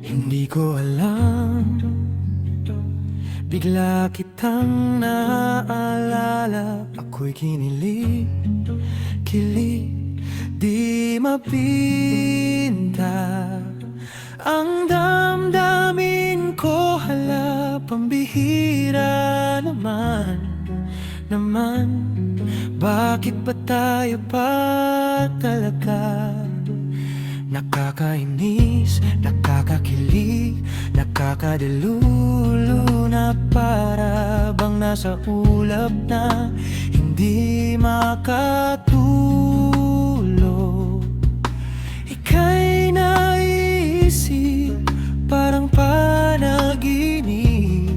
Hindi ko alam, bigla kitang naaalala. Ako'y kinilig, di mapinta. Ang damdamin ko, hala, pambihira naman. Bakit ba tayo pa talaga? Nakakainis, nakakakilig, nakakadalulu na para bang nasa ulap na hindi makatulog. Ika'y naisip, parang panaginip,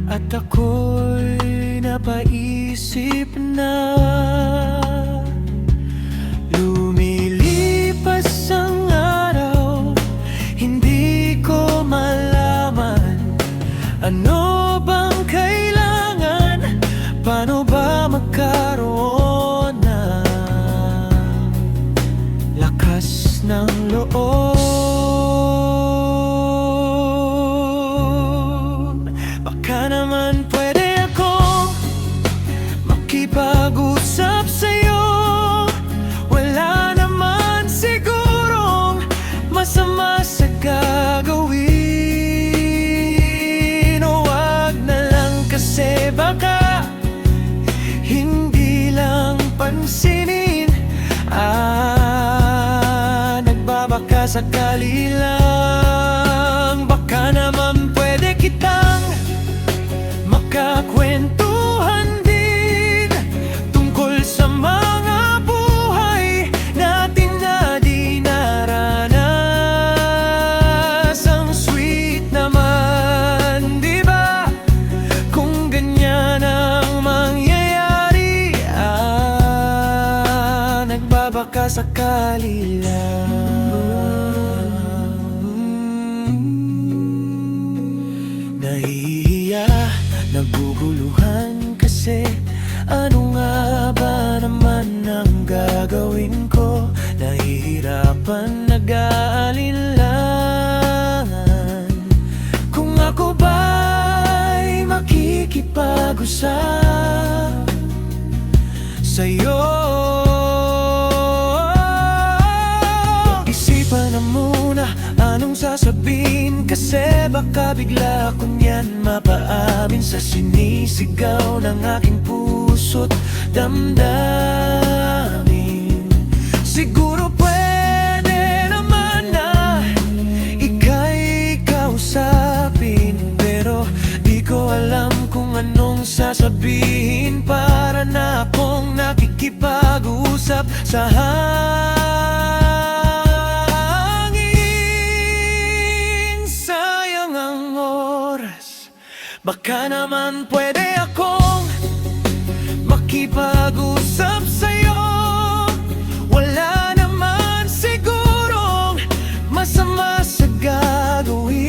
at ako'y napaisip na. Lumilipas ang araw, hindi ko malaman ano bang kailangan, paano ba magkaroon ng lakas ng loob. Baka naman pwede akong makipag-usap sa'yo. Wala naman sigurong masama sa gagawin. O wag na lang kasi baka hindi lang pansinin. Nagbabaka sakali lang. Baka naman pwede kitang makakwentuhan din tungkol sa mga buhay natin na di naranas. Ang sweet naman, di ba? Kung ganyan ang mangyayari, nagbabaka sakali lang. Nahihiya, naguguluhan kasi ano nga ba naman ang gagawin ko? Nahihirapan, nag-aalinlangan kung ako ba'y makikipag-usap sa'yo. Isipan na muna anong sasabihin, kasi baka bigla ko niyan mapaamin sa sinisigaw ng aking puso't damdamin. Siguro pwede naman na ika'y kausapin, pero di ko alam kung anong sasabihin para na akong nakikipag-usap sa hangin. Sayang ang oras, baka naman pwede akong makipag-usap sa'yo. Wala naman sigurong masama sa gagawin.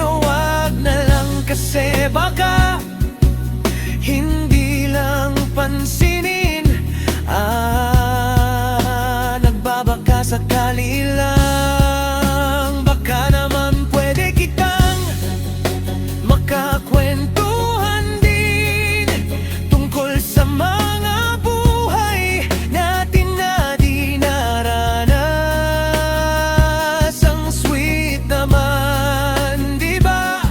O wag na lang kasi baka hindi lang pansinin. Nagbabaka sakali lang. Baka naman pwede kitang makakwentuhan din tungkol sa mga buhay natin na di naranas. Ang sweet naman, di ba?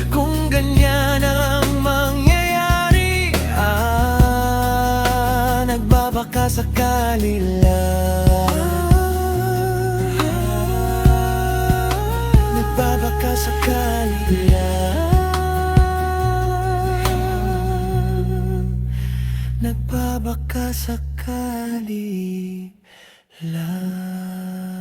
Kung ganyan ang mangyayari, nagbabaka sakali lang. Nagbabaka sakali lang. Nagbabaka sakali lang.